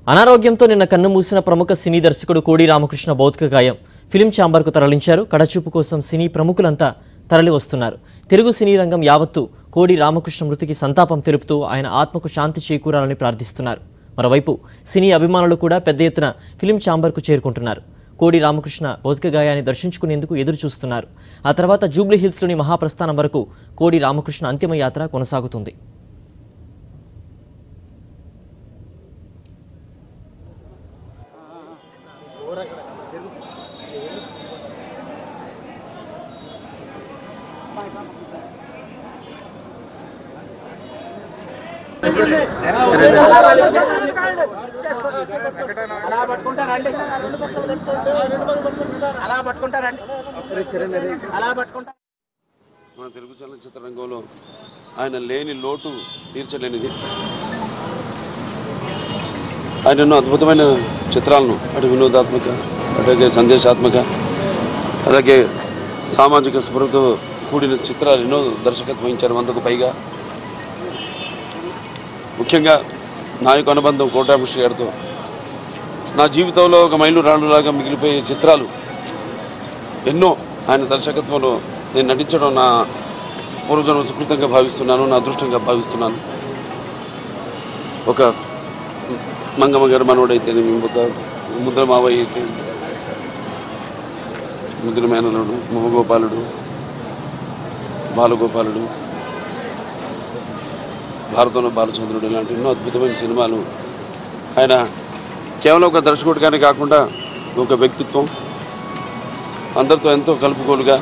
అనారోగ్యంతో నిన్న కన్నుమూసిన ప్రముఖ సినీ దర్శకుడు కోడి రామకృష్ణ భౌతిక కాయం ఫిలిం ఛాంబర్కు తరలించారు. కడచూపు కోసం సినీ ప్రముఖులంతా తరలి వస్తున్నారు. తెలుగు సినీ రంగం యావత్తు కోడి రామకృష్ణ మృతికి సంతాపం తెలుపుతూ ఆయన ఆత్మకు శాంతి చేకూరాలని ప్రార్థిస్తున్నారు. మరోవైపు సినీ అభిమానులు కూడా పెద్ద ఎత్తున ఫిలిం ఛాంబర్కు చేరుకుంటున్నారు. కోడి రామకృష్ణ భౌతిక గాయాన్ని దర్శించుకునేందుకు ఎదురు చూస్తున్నారు. ఆ తర్వాత జూబ్లీ హిల్స్లోని మహాప్రస్థానం వరకు కోడి రామకృష్ణ అంతిమయాత్ర కొనసాగుతుంది. మన తెలుగు చలనచిత్ర రంగంలో ఆయన లేని లోటు తీర్చలేనిది. ఆయన ఎన్నో అద్భుతమైన చిత్రాలను అటు వినోదాత్మక, అలాగే సందేశాత్మక, అలాగే సామాజిక స్పృహతో కూడిన చిత్రాలు ఎన్నో దర్శకత్వం వహించారు. 100కు పైగా. ముఖ్యంగా నాయకు అనుబంధం కోటరామకృష్ణ గారితో నా జీవితంలో ఒక మైలురాళ్ళులాగా మిగిలిపోయే చిత్రాలు ఎన్నో ఆయన దర్శకత్వంలో నేను నటించడం నా పూర్వజన్మ సుకృతంగా భావిస్తున్నాను, నా అదృష్టంగా భావిస్తున్నాను. ఒక మంగమ్మ గారి మనవడైతే, ముద్ర మావయ్య అయితే, ముద్ర మేనలుడు, మొహగోపాలుడు, బాలగోపాలుడు, భారతంలో బాలచంద్రుడు, ఇలాంటి ఎన్నో అద్భుతమైన సినిమాలు. ఆయన కేవలం ఒక దర్శకుడిగానే కాకుండా ఒక వ్యక్తిత్వం, అందరితో ఎంతో కలుపుకోలుగా.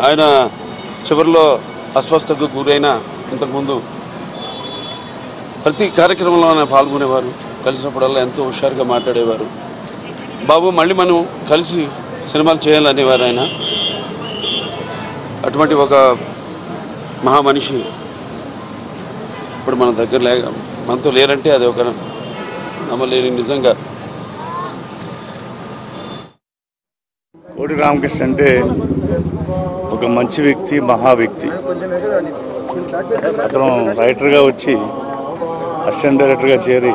ఆయన చివరిలో అస్వస్థకు గురైన ఇంతకుముందు ప్రతి కార్యక్రమంలో ఆయన పాల్గొనేవారు. కలిసినప్పుడల్లా ఎంతో హుషారుగా మాట్లాడేవారు. బాబు మళ్ళీ మనం కలిసి సినిమాలు చేయాలనేవారు ఆయన. అటువంటి ఒక మహామనిషి ఇప్పుడు మన దగ్గర మనతో లేరంటే అది ఒక నమ్మలేని నిజంగా. కోడి రామకృష్ణ అంటే ఒక మంచి వ్యక్తి, మహా వ్యక్తి. అతను రైటర్గా వచ్చి అసిస్టెంట్ డైరెక్టర్గా చేరి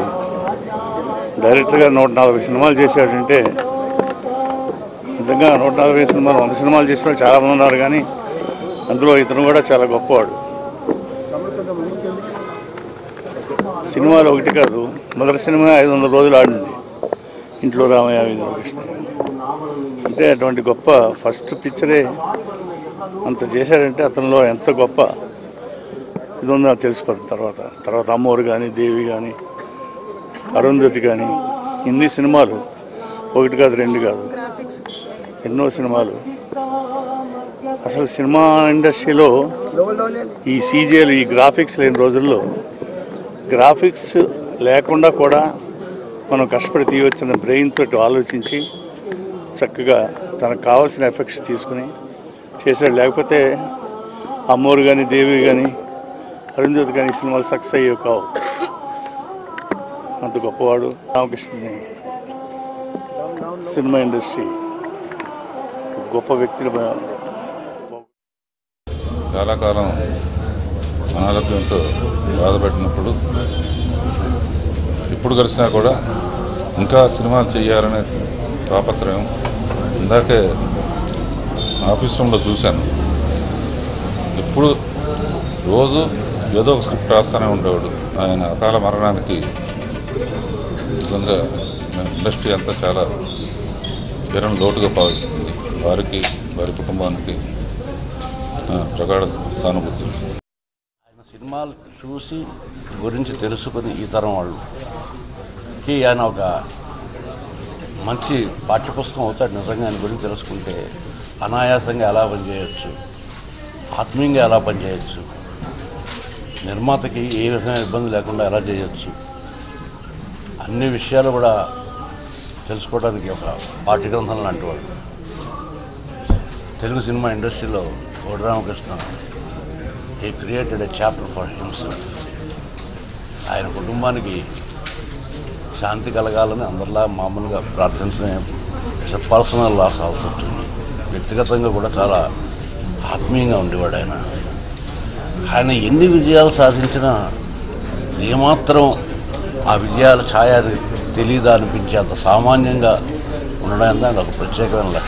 డైరెక్టర్గా 140 సినిమాలు చేశాడంటే నిజంగా 140 సినిమాలు 100 సినిమాలు చేసిన వాళ్ళు చాలామంది ఉన్నారు, కానీ అందులో ఇతను కూడా చాలా గొప్పవాడు. సినిమాలు ఒకటి కాదు, మొదటి సినిమా 500 రోజులు ఆడింది, ఇంట్లో రామయ్య వీధిలో కృష్ణ. అంటే అటువంటి గొప్ప ఫస్ట్ పిక్చరే అంత చేశాడంటే అతనిలో ఎంత గొప్ప ఇది ఉందో తెలిసిపోతుంది. తర్వాత అమ్మోరు కానీ, దేవి కానీ, అరుంధతి కానీ, ఇన్ని సినిమాలు, ఒకటి కాదు, 2 కాదు, ఎన్నో సినిమాలు. అసలు సినిమా ఇండస్ట్రీలో ఈ సీజీలు, ఈ గ్రాఫిక్స్ లేని రోజుల్లో గ్రాఫిక్స్ లేకుండా కూడా మనం కష్టపడి తీయవచ్చిన బ్రెయిన్ తోటి ఆలోచించి చక్కగా తనకు కావాల్సిన ఎఫెక్ట్స్ తీసుకుని చేశాడు. లేకపోతే అమ్మోరు కానీ, దేవి కానీ, అరుంధతి కానీ సినిమాలు సక్సెస్ అయ్యేవి కావు. అంత గొప్పవాడు రామకృష్ణని. సినిమా ఇండస్ట్రీ గొప్ప వ్యక్తిని. చాలా కాలం అనారోగ్యంతో బాధపడినప్పుడు ఇప్పుడు కలిసినా కూడా ఇంకా సినిమాలు చేయాలనే తాపత్రయం. ఇందాకే ఆఫీస్ రూమ్లో చూశాను. ఇప్పుడు రోజు ఏదో ఒక స్క్రిప్ట్ రాస్తూనే ఉండేవాడు. ఆయన అకాల మరణానికి నిజంగా ఇండస్ట్రీ అంతా చాలా తీరని లోటుగా భావిస్తుంది. వారికి, వారి కుటుంబానికి ప్రగాఢ సానుభూతులు. ఆయన సినిమాలు చూసి గురించి తెలుసుకుని ఈ తరం వాళ్ళకి ఆయన ఒక మంచి పాఠ్యపుస్తకం అవుతాడు. నిజంగా ఆయన గురించి తెలుసుకుంటే అనాయాసంగా ఎలా పనిచేయచ్చు, ఆత్మీయంగా ఎలా పనిచేయచ్చు, నిర్మాతకి ఏ విధమైన ఇబ్బంది లేకుండా ఎలా చేయొచ్చు, అన్ని విషయాలు కూడా తెలుసుకోవడానికి ఒక పాఠ్యగ్రంథం లాంటి వాడు. తెలుగు సినిమా ఇండస్ట్రీలో కోడి Ramakrishna he created a chapter for himself. ఆయన కుటుంబానికి శాంతి కలగాలని అందరిలా మామూలుగా ప్రార్థించడం పర్సనల్ లాస్ అవసరం ఉంటుంది. వ్యక్తిగతంగా కూడా చాలా ఆత్మీయంగా ఉండేవాడు ఆయన. ఆయన ఎన్ని విజయాలు సాధించినా ఏమాత్రం ఆ విజయాల ఛాయని తెలియదా అనిపించే అంత సామాన్యంగా ఉండడం ఒక ప్రత్యేకమైన లక్షణం.